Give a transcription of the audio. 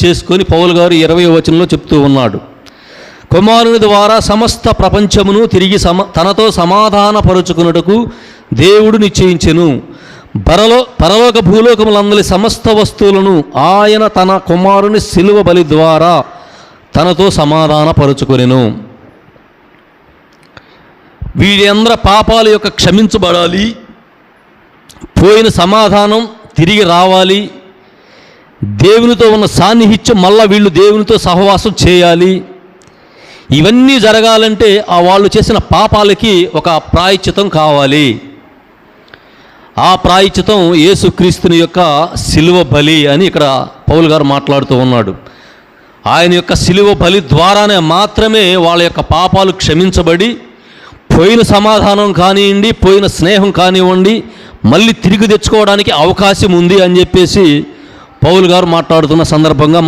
చేసుకొని పౌలు గారు 20వ వచనంలో చెప్తూ ఉన్నాడు. కుమారుని ద్వారా సమస్త ప్రపంచమును తిరిగి తనతో సమాధానపరుచుకున్నటకు దేవుడు నిశ్చయించెను. పరలోక భూలోకములందలి సమస్త వస్తువులను ఆయన తన కుమారుని శిలువ బలి ద్వారా తనతో సమాధానపరుచుకొనెను. వీరందరి పాపాల యొక్క క్షమించబడాలి, పోయిన సమాధానం తిరిగి రావాలి, దేవునితో ఉన్న సాన్నిహిత్యం మళ్ళా వీళ్ళు దేవునితో సహవాసం చేయాలి. ఇవన్నీ జరగాలంటే వాళ్ళు చేసిన పాపాలకి ఒక ప్రాయశ్చితం కావాలి. ఆ ప్రాయశ్చితం యేసుక్రీస్తుని యొక్క శిలువ బలి అని ఇక్కడ పౌలు గారు మాట్లాడుతూ ఉన్నాడు. ఆయన యొక్క శిలువ బలి ద్వారానే మాత్రమే వాళ్ళ యొక్క పాపాలు క్షమించబడి పోయిన సమాధానం కానివ్వండి, పోయిన స్నేహం కానివ్వండి, మళ్ళీ తిరిగి తెచ్చుకోవడానికి అవకాశం ఉంది అని చెప్పేసి పౌలు గారు మాట్లాడుతున్న సందర్భంగా